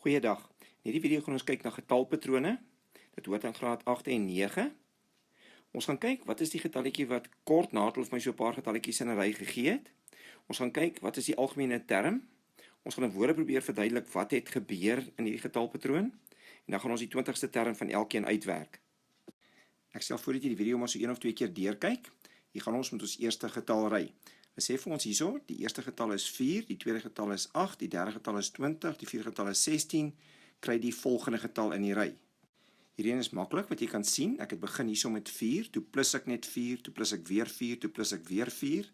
Goeiedag. In hierdie video gaan ons kyk na getalpatrone. Dit hoort aan graad 8 en 9. Ons gaan kyk wat is die getalletjie wat kort na het of my so 'n paar getalletjies in 'n ry gegee het. Ons gaan kyk wat is die algemene term. Ons gaan in woorde probeer verduidelik wat het gebeur in hierdie getalpatroon en dan gaan ons die 20ste term van elkeen uitwerk. Ek stel voor dat jy die video maar so 1 of 2 keer deurkyk. Hier gaan ons met ons eerste getal ry. Hulle sê vir ons hierso, die eerste getal is 4, die tweede getal is 8, die derde getal is 20, die vierde getal is 16, kry die volgende getal in die ry. Hierheen is maklik, wat jy kan sien, ek het begin hierso met 4, toe plus ek net 4, toe plus ek weer 4, toe plus ek weer 4,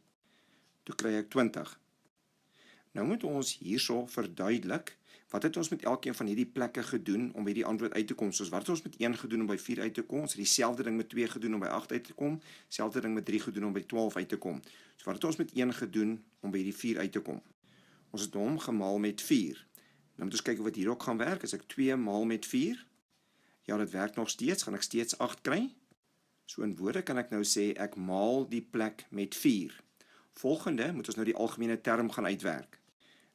toe kry ek 20. Nou moet ons hierso verduidelik, wat het ons met elkeen van hierdie plekke gedoen om by die antwoord uit te kom. Soos wat het ons met 1 gedoen om by 4 uit te kom, ons het dieselfde ding met 2 gedoen om by 8 uit te kom, dieselfde ding met 3 gedoen om by 12 uit te kom. So wat het ons met 1 gedoen om by die 4 uit te kom? Ons het hom gemaal met 4. Nou moet ons kyk of dit hier ook gaan werk. As ek 2 maal met 4, ja, dit werk nog steeds, gaan ek steeds 8 kry. So in woorde kan ek nou sê, ek maal die plek met 4. Volgende moet ons nou die algemene term gaan uitwerk.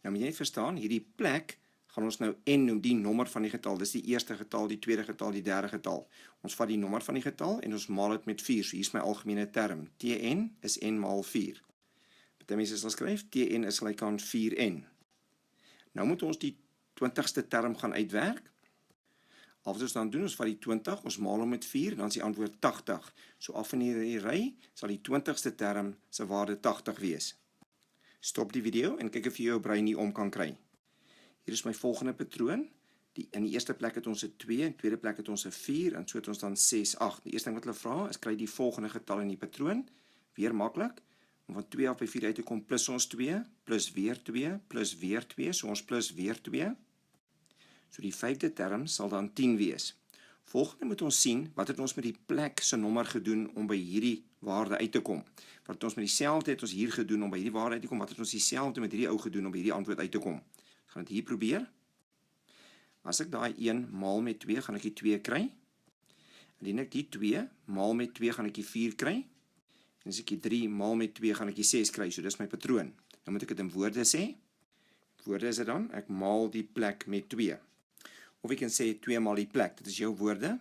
Nou moet jy net verstaan, hierdie plek gaan ons nou n noem, die nommer van die getal. Dis die eerste getal, die tweede getal, die derde getal. Ons vat die nommer van die getal en ons maal dit met 4. So hier is my algemene term. Tn is n maal 4. Party mense sal skryf, Tn is gelyk aan 4n. Nou moet ons die 20ste term gaan uitwerk. Al wat ons dan doen, ons vat die 20, ons maal hom met 4, dan is die antwoord 80. So af in die ry sal die 20ste term se waarde 80 wees. Stop die video en kyk of jy jou brein nie om kan kry. Hier is my volgende patroon. In die eerste plek het ons 'n 2, in die tweede plek het ons 'n 4, en so het ons dan 6, 8. Die eerste ding wat hulle vra is, kry die volgende getal in die patroon. Weer maklik, om van 2 af by 4 uit te kom, plus ons 2, plus weer 2, plus weer 2, so ons plus weer 2. So die 5de term sal dan 10 wees. Volgende moet ons sien, wat het ons met die plek se nommer gedoen om by hierdie waarde uit te kom. Wat het ons met dieselfde het ons hier gedoen om by hierdie waarde uit te kom, wat het ons dieselfde met hierdie ou gedoen om by hierdie antwoord uit te kom. Ek gaan dit hier probeer. As ek daai 1 maal met 2, gaan ek die 2 kry. Indien ek die 2 maal met 2, gaan ek die 4 kry. En as ek die 3 maal met 2, gaan ek die 6 kry. So dis my patroon. Nou moet ek dit in woorde sê. Woorde is dit dan, ek maal die plek met 2. Of ek kan sê 2 maal die plek, dit is jou woorde.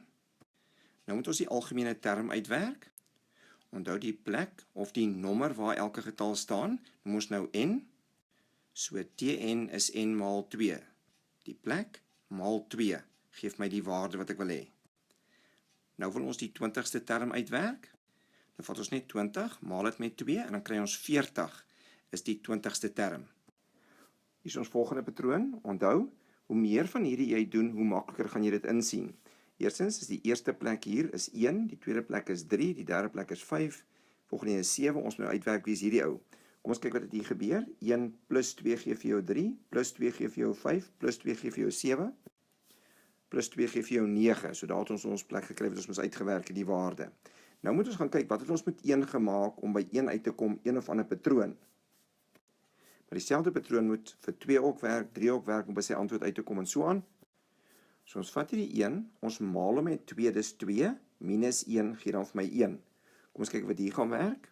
Nou moet ons die algemene term uitwerk. Onthou die plek of die nommer waar elke getal staan, noem ons nou n. So Tn is n maal 2. Die plek maal 2 geef my die waarde wat ek wil hê. Nou wil ons die 20ste term uitwerk. Dan vat ons net 20, maal dit met 2 en dan kry ons 40 is die 20ste term. Hier is ons volgende patroon. Onthou, hoe meer van hierdie jy doen, hoe makliker gaan jy dit insien. Eerstens is die eerste plek hier is 1, die tweede plek is 3, die derde plek is 5, volgende is 7, ons moet uitwerk wie is hierdie ou. Kom ons kyk wat het hier gebeur. 1 plus 2 gee vir jou 3, plus 2 gee vir jou 5, plus 2 gee vir jou 7, plus 2 gee vir jou 9. So daar het ons plek gekry wat ons moes uitgewerk, die waarde. Nou moet ons gaan kyk, wat het ons met 1 gemaak om by 1 uit te kom, een of ander patroon. Maar dieselfde patroon moet vir 2 ook werk, 3 ook werk om by sy antwoord uit te kom en so aan. So ons vat hierdie 1, ons maal hom met 2, dis 2, minus 1 gee dan vir my 1. Kom ons kyk wat hier gaan werk.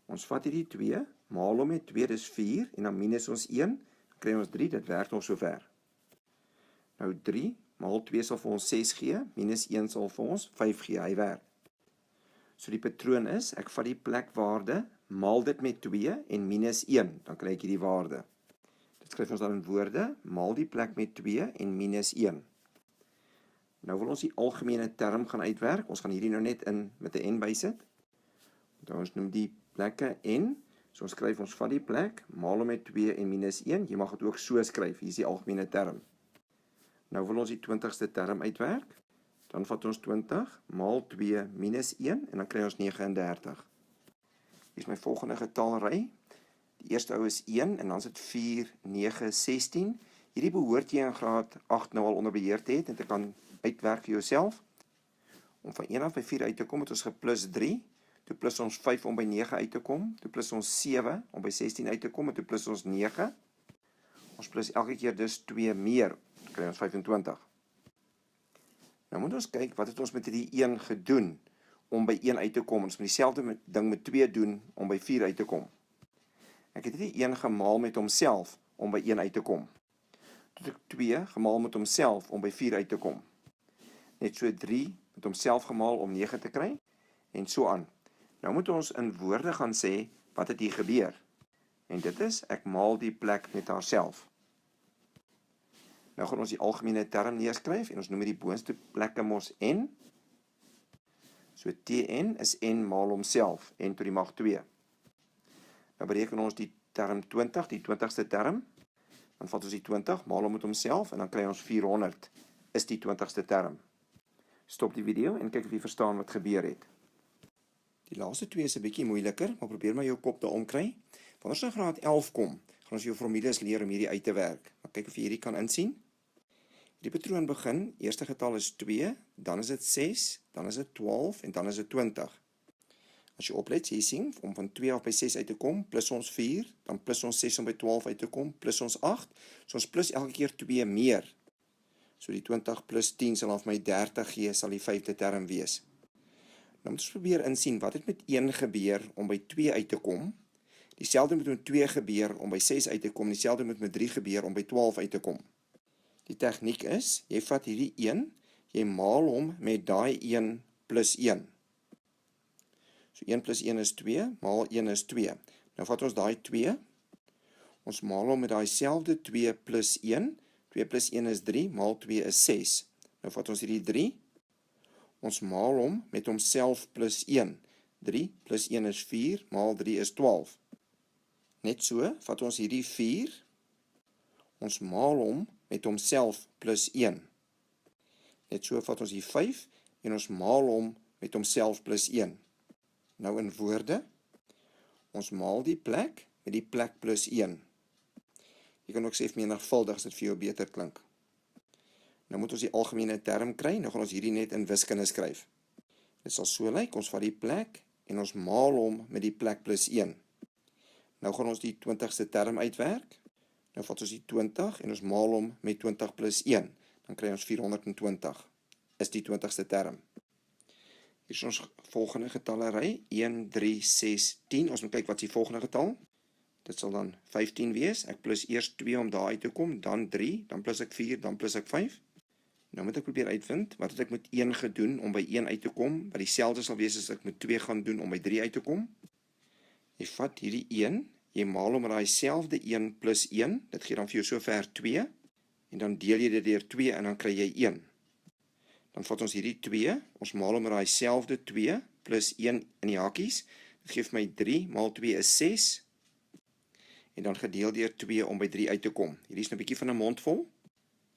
Ons vat hierdie 2, maal hom met 2, dis 4, en dan minus ons 1, dan kry ons 3, dit werk nog so ver. Nou 3, maal 2 sal vir ons 6 gee, minus 1 sal vir ons 5 gee, hy werk. So die patroon is, ek vat die plekwaarde, maal dit met 2 en minus 1, dan kry ek hierdie waarde. Dit skryf ons dan in woorde, maal die plek met 2 en minus 1. Nou wil ons die algemene term gaan uitwerk, ons gaan hierdie nou net in met 'n n bysit. Dan ons noem die plekke n, so ons skryf ons vat die plek, maal hom met 2 en minus 1, jy mag dit ook so skryf, hier is die algemene term. Nou wil ons die 20ste term uitwerk, dan vat ons 20, maal 2 minus 1, en dan kry ons 39. Hier is my volgende getalry. Die eerste ou is 1, en dan is dit 4, 9, 16. Hierdie behoort jy in graad 8 nou al onder beheer te het, en te kan uitwerk vir jouself. Om van 1 af by 4 uit te kom, het ons geplus 3, toe plus ons 5 om by 9 uit te kom, toe plus ons 7 om by 16 uit te kom, en toe plus ons 9. Ons plus elke keer dus 2 meer, dan kry ons 25. Nou moet ons kyk, wat het ons met die 1 gedoen om by 1 uit te kom. Ons moet dieselfde ding met 2 doen om by 4 uit te kom. Ek het die 1 gemaal met homself om by 1 uit te kom. het ek 2 gemaal met homself om by 4 uit te kom. Net so 3 met homself gemaal om 9 te kry, en so aan. Nou moet ons in woorde gaan sê, wat het hier gebeur? En dit is, ek maal die plek met haarself. Nou gaan ons die algemene term neerskryf, en ons noem die boonste plekke mos n. So Tn is n maal homself, n tot die mag 2. Nou bereken ons die term 20, die 20ste term, dan vat ons die 20, maal hom met homself, en dan kry ons 400, is die 20ste term. Stop die video en kyk of jy verstaan wat gebeur het. Die laaste 2 is 'n bietjie moeiliker, maar probeer maar jou kop daarom kry. Wanneer ons in graad 11 kom, gaan ons jou formules leer om hierdie uit te werk. Maar kyk of jy hierdie kan insien. Die patroon begin, eerste getal is 2, dan is dit 6, dan is dit 12 en dan is dit 20. As jy oplet, jy sien, om van 2 af by 6 uit te kom, plus ons 4, dan plus ons 6 om by 12 uit te kom, plus ons 8, so ons plus elke keer 2 meer. So die 20 plus 10 sal af my 30 gee, sal die 5de term wees. Nou moet ons probeer insien, wat het met 1 gebeur om by 2 uit te kom, dieselfde moet met 2 gebeur om by 6 uit te kom, dieselfde moet met 3 gebeur om by 12 uit te kom. Die tegniek is, jy vat hierdie 1, jy maal hom met daai 1 plus 1. So 1 plus 1 is 2, maal 1 is 2. Nou vat ons daai 2, ons maal hom met daai selfde 2 plus 1, 2 plus 1 is 3, maal 2 is 6. Nou vat ons hierdie 3, ons maal hom met homself plus 1. 3 plus 1 is 4, maal 3 is 12. Net so, vat ons hierdie 4, ons maal hom met homself plus 1. Net so, vat ons die 5, en ons maal hom met homself plus 1. Nou in woorde, ons maal die plek met die plek plus 1. Jy kan ook sê menigvuldig as dit vir jou beter klink. Nou moet ons die algemene term kry, nou gaan ons hierdie net in wiskunde skryf. Dit sal so lyk, ons vat die plek en ons maal hom met die plek plus 1. Nou gaan ons die 20ste term uitwerk. Nou vat ons die 20 en ons maal hom met 20 plus 1. Dan kry ons 420, is die 20ste term. Hier is ons volgende getallerij, 1, 3, 6, 10. Ons moet kyk wat is die volgende getal. Dit sal dan 15 wees. Ek plus eers 2 om daar uit te kom, dan 3, dan plus ek 4, dan plus ek 5. Nou moet ek probeer uitvind, wat het ek met 1 gedoen om by 1 uit te kom, wat dieselfde sal wees as ek met 2 gaan doen om by 3 uit te kom. Jy vat hierdie 1, jy maal hom met daai selfde 1 plus 1, dit gee dan vir jou so ver 2, en dan deel jy dit deur 2 en dan kry jy 1. Dan vat ons hierdie 2, ons maal hom met daai selfde 2 plus 1 in die hakies, dit gee vir my 3, maal 2 is 6, en dan gedeel deur 2 om by 3 uit te kom. Hierdie is nou 'n bietjie van 'n mond vol.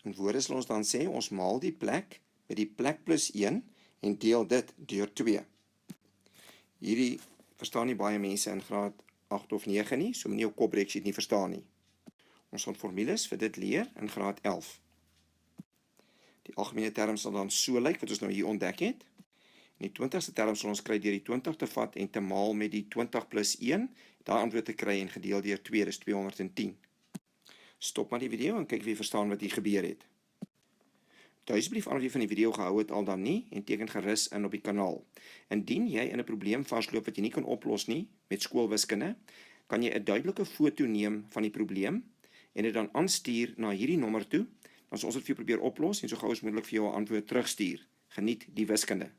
In woorde sal ons dan sê, ons maal die plek met die plek plus 1 en deel dit deur 2. Hierdie verstaan nie baie mense in graad 8 of 9 nie, so moenie jou kop breek as jy dit nie verstaan nie. Ons gaan formules vir dit leer in graad 11. Die algemene term sal dan so lyk, wat ons nou hier ontdek het. En die 20ste term sal ons kry deur die 20 te vat en te maal met die 20 plus 1, daai antwoord te kry en gedeel deur 2, dis 210. Stop maar die video en kyk of jy verstaan wat hier gebeur het. Toe asseblief aan of jy van die video gehou het al dan nie, en teken gerus in op die kanaal. Indien jy in 'n probleem vasloop wat jy nie kan oplos nie met skoolwiskunde, kan jy 'n duidelike foto neem van die probleem en dit dan aanstuur na hierdie nommer toe, dan sal ons dit vir jou probeer oplos en so gou as moontlik vir jou 'n antwoord terugstuur. Geniet die wiskunde.